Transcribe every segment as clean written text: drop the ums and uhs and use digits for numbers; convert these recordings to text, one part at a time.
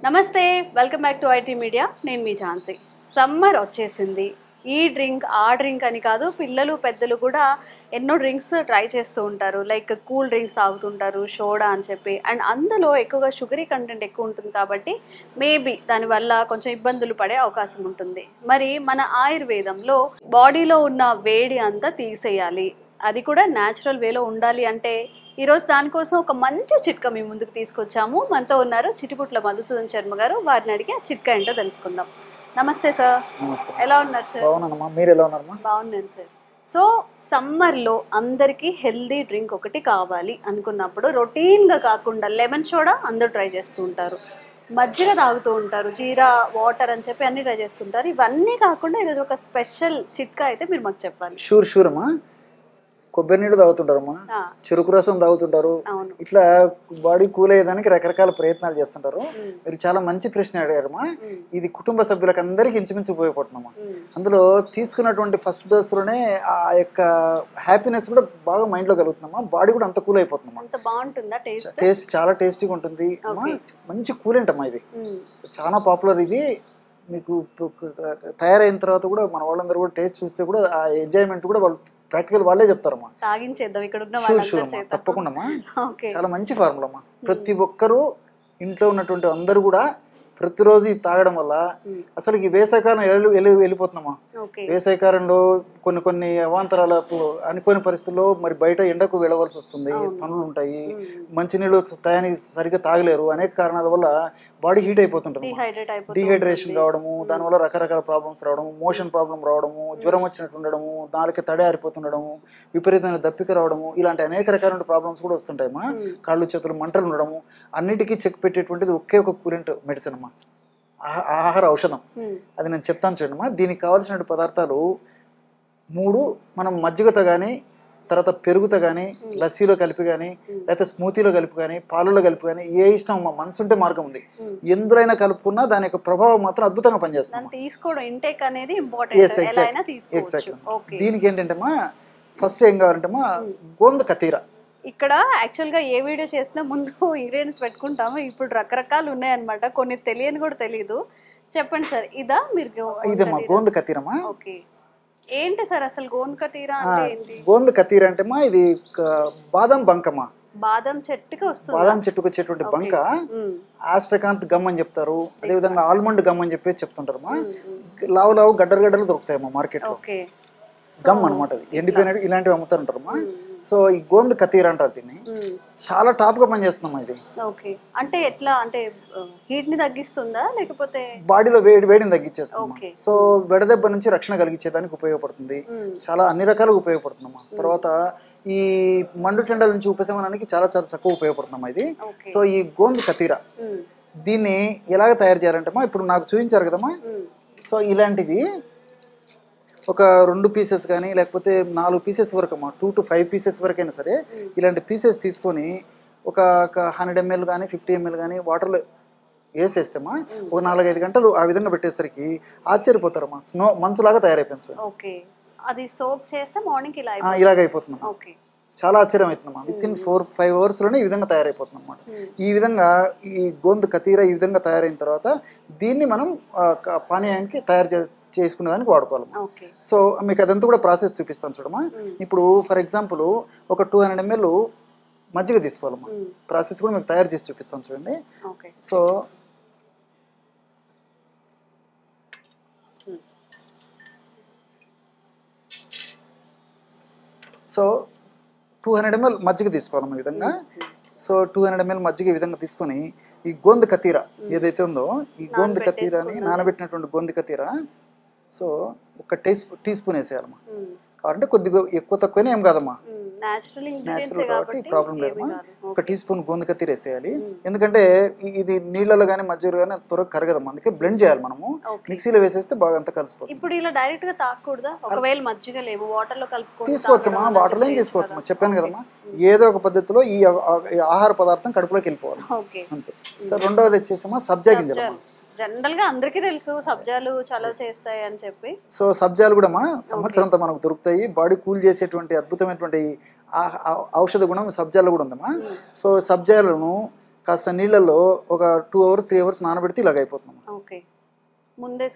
నమస్తే, welcome back to IT media. నేను మీ Jhansi. Summer వచ్చేసింది. ఈ డ్రింక్ ఆ డ్రింక్ అని కాదు, పిల్లలు పెద్దలు కూడా ఎన్నో డ్రింక్స్ ట్రై చేస్తూ ఉంటారు. లైక్ కూల్ డ్రింక్స్ తాగుతుంటారు, సోడా అని చెప్పి. అండ్ అందులో ఎక్కువగా షుగరీ కంటెంట్ ఎక్కువ ఉంటుంది కాబట్టి మేబీ దానివల్ల కొంచెం ఇబ్బందులు పడే అవకాశం ఉంటుంది. మరి మన ఆయుర్వేదంలో బాడీలో ఉన్న వేడి అంతా తీసేయాలి, అది కూడా న్యాచురల్ వేలో ఉండాలి అంటే ఈరోజు దానికోసం ఒక మంచి చిట్కా మీ ముందుకు తీసుకొచ్చాము. మనతో ఉన్నారు చిటిపుట్ల మధుసూదన్ శర్మ గారు. వారిని అడిగి ఆ చిట్కా ఏంటో తెలుసుకుందాం. నమస్తే సార్. నమస్తే. ఎలా ఉన్నారు సార్? బాగున్నానమ్మా, మీరు ఎలా ఉన్నారమ్మా? బాగున్నాను సార్. సో సమ్మర్లో అందరికీ హెల్దీ డ్రింక్ ఒకటి కావాలి అనుకున్నప్పుడు రొటీన్గా కాకుండా లెమన్ సోడా అందరూ ట్రై చేస్తూ ఉంటారు, మజ్జిగ తాగుతూ ఉంటారు, జీరా వాటర్ అని చెప్పి అన్ని ట్రై చేస్తుంటారు. ఇవన్నీ కాకుండా ఈరోజు ఒక స్పెషల్ చిట్కా అయితే మీరు మాకు చెప్పాలి. షూర్ అమ్మా. కొబ్బరి నీళ్ళు తాగుతుంటారమ్మా, చెరుకు రసం తాగుతుంటారు, ఇట్లా బాడీ కూల్ అయ్యేదానికి రకరకాల ప్రయత్నాలు చేస్తుంటారు. మీరు చాలా మంచి ప్రశ్న అడిగారమ్మా. ఇది కుటుంబ సభ్యులకు అందరికీ ఇంచుమించు ఉపయోగపడుతుందమ్మా. అందులో తీసుకున్నటువంటి ఫస్ట్ డోస్లోనే ఆ యొక్క హ్యాపీనెస్ కూడా బాగా మైండ్లో కలుగుతుందమ్మా. బాడీ కూడా అంత కూల్ అయిపోతుందమ్మా. టేస్ట్ చాలా టేస్టీగా ఉంటుంది అమ్మా. మంచి కూలెంట్ అమ్మా ఇది. చాలా పాపులర్ ఇది. మీకు తయారైన తర్వాత కూడా మన వాళ్ళందరూ కూడా టేస్ట్ చూస్తే కూడా ఆ ఎంజాయ్మెంట్ కూడా వాళ్ళు ప్రాక్టికల్ వాళ్ళే చెప్తారమ్మా. తప్పకుండా అమ్మా. చాలా మంచి ఫార్ములా అమ్మా. ప్రతి ఒక్కరూ ఇంట్లో ఉన్నటువంటి అందరూ కూడా ప్రతిరోజు ఇది తాగడం వల్ల అసలు ఈ వేసవికాలం వెళ్ళిపోతున్నామా. వేసవికాలంలో కొన్ని అవాంతరాల అనుకోని పరిస్థితుల్లో మరి బయట ఎండకు వెళ్ళవలసి వస్తుంది, పనులు ఉంటాయి, మంచినీళ్ళు తయారీ సరిగ్గా తాగలేరు, అనేక కారణాల వల్ల బాడీ హీట్ అయిపోతుంటుంది, డీహైడ్రేషన్ కావడము, దానివల్ల రకరకాల ప్రాబ్లమ్స్ రావడము, మోషన్ ప్రాబ్లం రావడము, జ్వరం వచ్చినట్టు ఉండడము, నాలుక తడి ఆరిపోతుండడము, విపరీతమైన దప్పిక రావడము, ఇలాంటి అనేక రకాల ప్రాబ్లమ్స్ కూడా వస్తుంటాయమ్మా. కాళ్ళు చేతులు మంటలు ఉండడము, అన్నిటికీ చెక్ పెట్టేటువంటిది ఒకే ఒక కూలెంట్ మెడిసిన్ అమ్మా, ఆహార ఔషధం. అది నేను చెప్తాను చూడమ్మా. దీనికి కావాల్సిన పదార్థాలు 3. మనం మజ్జిగతో కానీ, తర్వాత పెరుగుతో కానీ, లస్సీలో కలిపి కానీ, లేకపోతే స్మూతీలో కలిపి కానీ, పాలలో కలిపి కానీ, ఏ ఇష్టం అమ్మా, మనసు ఉంటే మార్గం ఉంది. ఎందులో కలుపుకున్నా దాని యొక్క ప్రభావం మాత్రం అద్భుతంగా పనిచేస్తుంది. దీనికి ఏంటంటే అమ్మా, ఫస్ట్ ఏం కావాలంటేమా గోంద కతీరా. ఇక్కడ యాక్చువల్గా ఏ వీడియో చేసినా ముందు ఇంగ్రీడియంట్స్ పెట్టుకుంటాము. ఇప్పుడు రకరకాలు ఉన్నాయన్నమాట, కొన్ని తెలియని కూడా తెలియదు. చెప్పండి సార్. ఇదా మీరు? ఇదమ్మా గోంద కతీరమ్మా. ఓకే. ఏంటి సార్ అసలు గోంద కతీరా అంటే ఏంటి? గోంద కతీరా అంటే అమ్మా ఇది బాదం బంకమ్మా. బాదం చెట్టుకి వస్తుంది. బాదం చెట్టుకు వచ్చేటువంటి బంక ఆస్ట్రకాంత్ గమ్ అని చెప్తారు. అదేవిధంగా ఆల్మండ్ గమ్ అని చెప్పేసి చెప్తుంటారమ్మా. లావు గడ్డలు దొరుకుతాయమ్మా మార్కెట్ లో. గమ్ అనమాట. అది ఎండిపోయినట్టు ఇలాంటివి అమ్ముతారంటారమ్మా. సో ఈ గోంద కతీరా అంటారు దీన్ని. చాలా టాప్ గా పనిచేస్తుందమ్మా ఇది. అంటే ఎట్లా అంటే హీట్ ని తగ్గిస్తుందా లేకపోతే బాడీలో వేడిని తగ్గించేస్తుంది. సో వెడదెబ్బ నుంచి రక్షణ కలిగించేదానికి ఉపయోగపడుతుంది. చాలా అన్ని రకాలుగా ఉపయోగపడుతుందమ్మా. తర్వాత ఈ మండు టెండల నుంచి ఉపశమనానికి చాలా చాలా చక్కగా ఉపయోగపడుతుందమ్మా ఇది. సో ఈ గోంద కతీరా దీన్ని ఎలాగ తయారు చేయాలంటే ఇప్పుడు నాకు చూపించారు కదమ్మా. సో ఇలాంటివి ఒక 2 పీసెస్ కానీ లేకపోతే 4 పీసెస్ వరకు అమ్మా, 2 to 5 పీసెస్ వరకైనా సరే ఇలాంటి పీసెస్ తీసుకొని ఒక 100 ml కానీ 50 ml కానీ వాటర్లో వేసేస్తామా, ఒక 4-5 గంటలు ఆ విధంగా పెట్టేసరికి ఆశ్చర్యపోతారమ్మా. మంచులాగా తయారైపోయింది. అది సోప్ చేస్తే మార్నింగ్ ఇలాగ అయిపోతుంది. చాలా ఆశ్చర్యం అవుతుందమ్మా. విత్ ఇన్ 4-5 అవర్స్లోనే ఈ విధంగా తయారైపోతుంది అన్నమాట. ఈ విధంగా ఈ గోంద కతీరా ఈ విధంగా తయారైన తర్వాత దీన్ని మనం పానీయానికి తయారు చేసుకునే దానికి వాడుకోవాలమ్మా. సో మీకు అదంతా కూడా ప్రాసెస్ చూపిస్తాను చూడమ్మా. ఇప్పుడు ఫర్ ఎగ్జాంపుల్ ఒక 200 ml మజ్జిగ తీసుకోవాలమ్మా. ప్రాసెస్ కూడా మీకు తయారు చేసి చూపిస్తాను చూడండి. సో 200 ml మజ్జిగ తీసుకోవాలమ్మా ఈ విధంగా. సో 200 ml మజ్జిగ ఈ విధంగా తీసుకొని ఈ గోంద కతీరా ఏదైతే ఉందో ఈ గోంద కతీరాని నానబెట్టినటువంటి గోంద కతీరా సో ఒక టీ స్పూన్ వేసేయాలమ్మా. కావాలంటే కొద్దిగా ఎక్కువ తక్కువనే ఏం కాదమ్మా, న్యాచురల్ కాబట్టి ప్రాబ్లం లేదమ్మా. ఒక టీ స్పూన్ గోంద కతీర వేసేయాలి. ఎందుకంటే ఇది నీళ్ళలో కానీ మజ్జిగలో కానీ త్వరగా కరగదమ్మా, అందుకే బ్లెండ్ చేయాలి మనము. మిక్సీలో వేసేస్తే బాగా అంతా కలిసిపోతుంది. ఇప్పుడు ఇలా డైరెక్ట్ గా తాగకూడదా? ఒకవేళ మజ్జిగ లేవు వాటర్ లో కలుపుకొని తీసుకోవచ్చమ్మా, వాటర్లో ఏం తీసుకోవచ్చమ్మా. చెప్పాను కదమ్మా, ఏదో ఒక పద్ధతిలో ఈ ఆహార పదార్థం కడుపులోకి వెళ్ళిపోవాలి అంతే. సో రెండవది వచ్చేసమ్మా సబ్జా గింజలు. జనరల్ గా అందరికీ తెలుసు సబ్జాలు చాలా చేస్తాయి అని చెప్పి. సో సబ్జాలు కూడా సంవత్సరం అంతా మనకు దొరుకుతాయి. బాడీ కూల్ చేసేటువంటి అద్భుతమైనటువంటి ఔషధ గుణం సబ్జాలో కూడా ఉందమ్మా. సో సబ్జాలను కాస్త నీళ్ళల్లో ఒక 2 hours 3 hours నానబెడితే ఇలాగ అయిపోతుందమ్మా. ఓకే, ముందే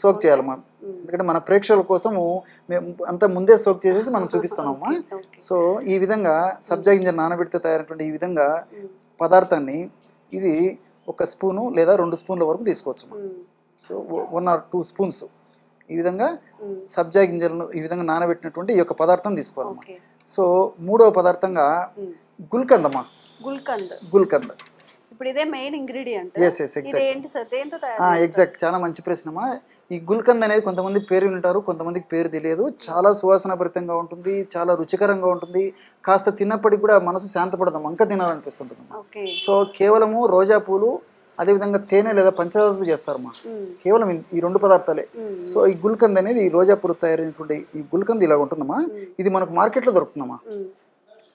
సోక్ చేయాలమ్మా, ఎందుకంటే మన ప్రేక్షకుల కోసము మేము అంతా ముందే సోక్ చేసేసి మనం చూపిస్తున్నామమ్మా. సో ఈ విధంగా సబ్జా గింజలు నానబెడితే తయారైనటువంటి ఈ విధంగా పదార్థాన్ని ఇది 1 స్పూను లేదా 2 స్పూన్ల వరకు తీసుకోవచ్చు. సో 1 or 2 స్పూన్స్ ఈ విధంగా సబ్జా గింజలను ఈ విధంగా నానబెట్టినటువంటి ఈ యొక్క పదార్థం తీసుకోవాలమ్మా. సో 3వ పదార్థంగా గుల్కందమ్మా. గుల్కంద్ ఇప్పుడు ఇదే మెయిన్ ఇంగ్రీడియంట్. ఎగ్జాక్ట్, చాలా మంచి ప్రశ్నమా. ఈ గుల్కంద్ అనేది కొంతమంది పేరు వింటారు, కొంతమందికి పేరు తెలియదు. చాలా సువాసనాభరితంగా ఉంటుంది, చాలా రుచికరంగా ఉంటుంది. కాస్త తిన్నప్పటికి కూడా మనసు శాంతపడదాం, ఇంకా తినాలనిపిస్తుంటుంది. సో కేవలము రోజా పూలు అదేవిధంగా తేనె లేదా పంచదారతో చేస్తారమ్మా. కేవలం ఈ 2 పదార్థాలే. సో ఈ గుల్కంద్ అనేది ఈ రోజా పూలు తయారైనటువంటి ఈ గుల్కంద్ ఇలా ఉంటుందమ్మా. ఇది మనకు మార్కెట్లో దొరుకుతుందమ్మా.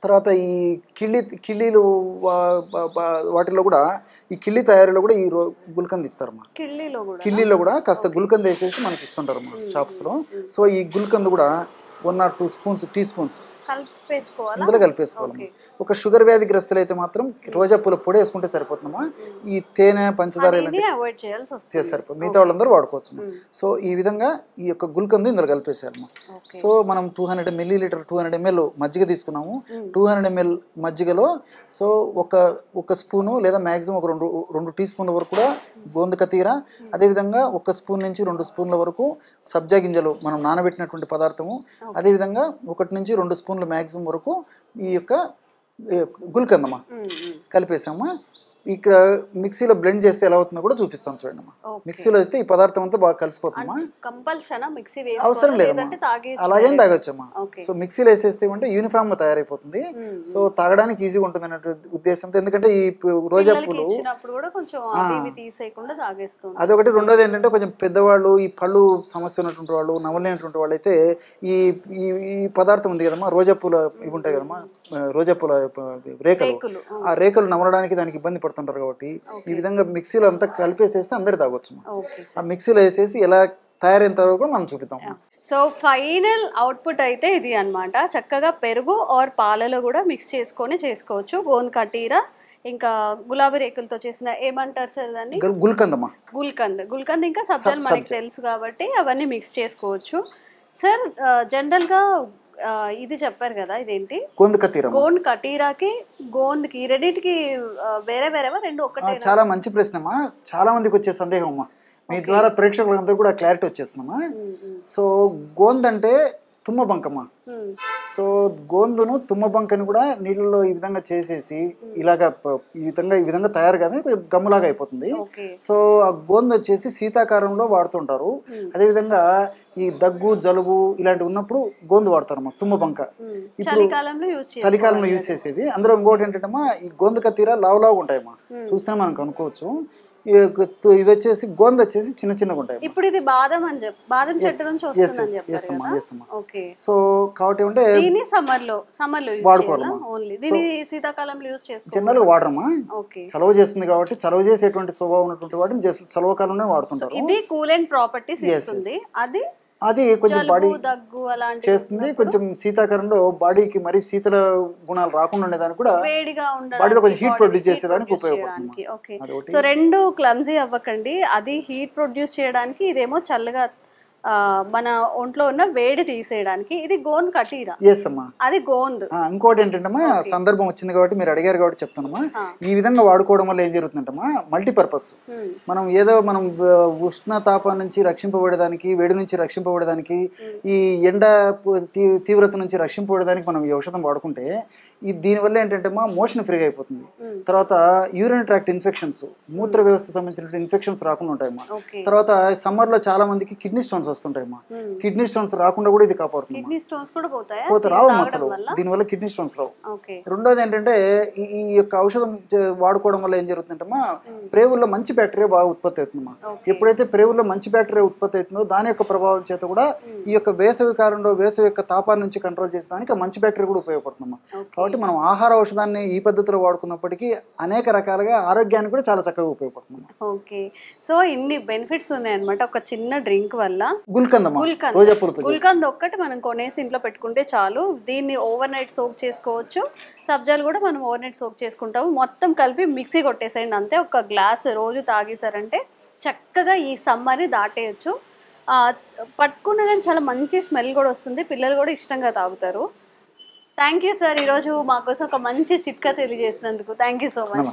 తర్వాత ఈ కిళ్ళీలు వాటిలో కూడా ఈ కిళ్ళి తయారీలో కూడా ఈ గుల్కంద్ ఇస్తారమ్మా. కిళ్ళీలో కూడా కాస్త గుల్కంద్ వేసేసి మనకి ఇస్తుంటారమ్మా షాప్స్లో. సో ఈ గుల్కంద్ కూడా 1 or 2 స్పూన్స్ టీ స్పూన్స్ ఇందులో కలిపేసుకోవాలి. ఒక షుగర్ వ్యాధిగ్రస్తులు అయితే మాత్రం రోజా పూల పొడి వేసుకుంటే సరిపోతుందమ్మా. ఈ తేనె పంచదార సరిపోతుంది, మిగతా వాళ్ళందరూ వాడుకోవచ్చు. సో ఈ విధంగా ఈ యొక్క గుల్కంద్ ఇందులో కలిపేసారమ్మా. సో మనం 200 ml 200 ml మజ్జిగ తీసుకున్నాము. 200 ml మజ్జిగలో సో ఒక స్పూను లేదా మ్యాక్సిమం ఒక 2 టీ స్పూన్ల వరకు కూడా గోంద కతీర, అదేవిధంగా 1 స్పూన్ నుంచి 2 స్పూన్ల వరకు సబ్జా గింజలు మనం నానబెట్టినటువంటి పదార్థము, అదేవిధంగా 1 నుంచి 2 స్పూన్ల మ్యాక్సిమం వరకు ఈ యొక్క గుల్కందమ్మా కలిపేసామా. ఇక్కడ మిక్సీలో బ్లెండ్ చేస్తే ఎలా అవుతుందో కూడా చూపిస్తాం చూడండి అమ్మా. మిక్సీలో వేస్తే ఈ పదార్థం అంతా బాగా కలిసిపోతుందమ్మా. అవసరం లేదమ్మా, అలాగేం తాగొచ్చమ్మా. సో మిక్సీలో వేసేస్తే ఏమంటే యూనిఫామ్ గా తయారైపోతుంది. సో తాగడానికి ఈజీగా ఉంటుంది అన్నట్టు ఉద్దేశంతో. ఎందుకంటే ఈ రోజా పూలు అదొకటి. రెండోది ఏంటంటే కొంచెం పెద్దవాళ్ళు, ఈ పళ్ళు సమస్య ఉన్నటువంటి వాళ్ళు, నవలేనటువంటి వాళ్ళు అయితే ఈ పదార్థం ఉంది కదమ్మా, రోజా పూల ఇవి ఉంటాయి కదమ్మా, రోజా పూల రేఖలు, ఆ రేఖలు నమలడానికి దానికి ఇబ్బంది పడుతుంటారు. కాబట్టి ఈ విధంగా మిక్సీలో అంతా కలిపేసేస్తే అందరు తాగొచ్చు. ఆ మిక్సీలో వేసేసి ఎలా తయారైన తర్వాత మనం చూపిద్దాం. సో ఫైనల్ అవుట్పుట్ అయితే ఇది అన్నమాట. చక్కగా పెరుగు ఆర్ పాలలో కూడా మిక్స్ చేసుకొని చేసుకోవచ్చు. గోంద్ కటీరా ఇంకా గులాబీ రేకులతో చేసిన ఏమంటారు సార్ దాన్ని? గుల్కంద్ ఇంకా సబ్జాలు మనకి తెలుసు కాబట్టి అవన్నీ మిక్స్ చేసుకోవచ్చు. సార్ జనరల్గా ఇది చెప్పారు కదా, ఇదేంటి గోంద్ కటీరాకి గోంద్కి రెండింటికి వేరే వేరేవా, 2 ఒకటే? చాలా మంచి ప్రశ్నమ్మా. చాలా మందికి వచ్చే సందేహం అమ్మా, మీ ద్వారా ప్రేక్షకులందరూ కూడా క్లారిటీ వచ్చేస్తుందమ్మా. సో గోంద్ అంటే తుమ్మ బంకమ్మా. సో గోందును తుమ్మ బంకని కూడా నీళ్ళలో ఈ విధంగా చేసేసి ఇలాగా ఈ విధంగా తయారు కదా గమ్ములాగా అయిపోతుంది. సో ఆ గోందు వచ్చేసి శీతాకాలంలో వాడుతుంటారు. అదేవిధంగా ఈ దగ్గు జలుబు ఇలాంటివి ఉన్నప్పుడు గోందు వాడతారమ్మా, తుమ్మ బంక. ఇప్పుడు చలికాలంలో యూజ్ చేసేది. అందులో ఇంకోటి ఏంటంటే ఈ గోందు కతీర లావులాగా ఉంటాయమ్మా, చూస్తే మనం కనుక్కోవచ్చు. ఇవి వచ్చేసి గోంద వచ్చేసి చిన్న చిన్నగా ఉంటాయి. ఇప్పుడు ఇది బాదం అని చెప్పి బాదం చెట్టు నుంచి వస్తుందని చెప్పారు. ఓకే. సో కాబట్టి అంటే దీన్ని సమ్మర్ లో వాడుకోవాలమ్మా. ఓన్లీ దీన్ని శీతాకాలంలో యూజ్ చేసుకోవాలి. జనరల్ గా వాడరమ్మా. ఓకే. చలవ చేస్తుంది కాబట్టి చలవ చేసేటువంటి స్వభావం ఉన్నటువంటి వాటిని చలవ కాలంలో వాడుతుంటారు. ఇది కూలెంట్ ప్రాపర్టీస్ ఇస్తుంది. అది కొంచెం బాడీ చేస్తుంది. కొంచెం శీతాకాలంలో బాడీకి మరి శీతల గుణాలు రాకుండా ఉండేదానికి కూడా, బాడీలో కొంచెం హీట్ ప్రొడ్యూస్ చేసేదానికి ఉపయోగపడుతుంది. సో 2 క్లమ్జీ అవ్వకండి. అది హీట్ ప్రొడ్యూస్ చేయడానికి, ఇదేమో చల్లగా మన ఒంట్లో ఉన్న వేడి తీసేయడానికి. ఇది గోంద్ కటీరా, అది గోంద్. ఇంకోటి ఏంటంటే సందర్భం వచ్చింది కాబట్టి మీరు అడిగారు కాబట్టి చెప్తానమ్మా. ఈ విధంగా వాడుకోవడం వల్ల ఏం జరుగుతుందంటమ్మా, మల్టీపర్పస్. మనం మనం ఉష్ణ తాపం నుంచి రక్షింపబడేదానికి, వేడి నుంచి రక్షింపబడేదానికి, ఈ ఎండ తీవ్రత నుంచి రక్షింపబడేదానికి మనం ఈ ఔషధం వాడుకుంటే దీనివల్ల ఏంటంటే మోషన్ ఫ్రీగా అయిపోతుంది. తర్వాత యూరిన్ ట్రాక్ట్ ఇన్ఫెక్షన్స్, మూత్ర వ్యవస్థ సంబంధించిన ఇన్ఫెక్షన్స్ రాకుండా ఉంటాయమ్మా. తర్వాత సమ్మర్ లో చాలా మందికి కిడ్నీ స్టోన్స్ వస్తుంటాయమ్మా. కిడ్నీ స్టోన్స్ రాకుండా కూడా ఇది కాపాడుతుంది. రావమ్మా అసలు, దీనివల్ల కిడ్నీ స్టోన్స్ రావు. రెండోది ఏంటంటే ఈ యొక్క ఔషధం వాడుకోవడం వల్ల ఏం జరుగుతుందంటమ్మా, ప్రేవుల్లో మంచి బ్యాక్టీరియా బాగా ఉత్పత్తి అవుతుందమ్మా. ఎప్పుడైతే ప్రేవుల్లో మంచి బ్యాక్టీరియా ఉత్పత్తి అవుతుందో దాని యొక్క ప్రభావం చేత కూడా ఈ యొక్క వేసవి కాలంలో వేసవి యొక్క తాపాన్ని నుంచి కంట్రోల్ చేసేదానికి మంచి బ్యాక్టీరియా కూడా ఉపయోగపడుతుందమ్మా. కాబట్టి మనం ఆహార ఔషధాన్ని ఈ పద్ధతిలో వాడుకున్నప్పటికీ అనేక రకాలుగా ఆరోగ్యానికి కూడా చాలా చక్కగా ఉపయోగపడుతుంది. ఓకే. సో ఇన్ని బెనిఫిట్స్ ఉన్నాయన్నమాట ఒక చిన్న డ్రింక్ వల్ల. గుల్కంద్ అమ్మా, గుల్కంద్. రోజా పూలతో గుల్కంద్ ఒక్కటి మనం కొనేసి ఇంట్లో పెట్టుకుంటే చాలు. దీన్ని ఓవర్ నైట్ సోక్ చేసుకోవచ్చు. సబ్జాలు కూడా మనం ఓవర్ నైట్ సోక్ చేసుకుంటాము. మొత్తం కలిపి మిక్సీ కొట్టేసేయండి అంతే. ఒక గ్లాస్ రోజు తాగేసారంటే చక్కగా ఈ సమ్మర్ని దాటేయచ్చు. పట్టుకున్న కానీ చాలా మంచి స్మెల్ కూడా వస్తుంది, పిల్లలు కూడా ఇష్టంగా తాగుతారు. థ్యాంక్ యూ సార్, ఈరోజు మా కోసం ఒక మంచి చిట్కా తెలియజేసినందుకు థ్యాంక్ యూ సో మచ్.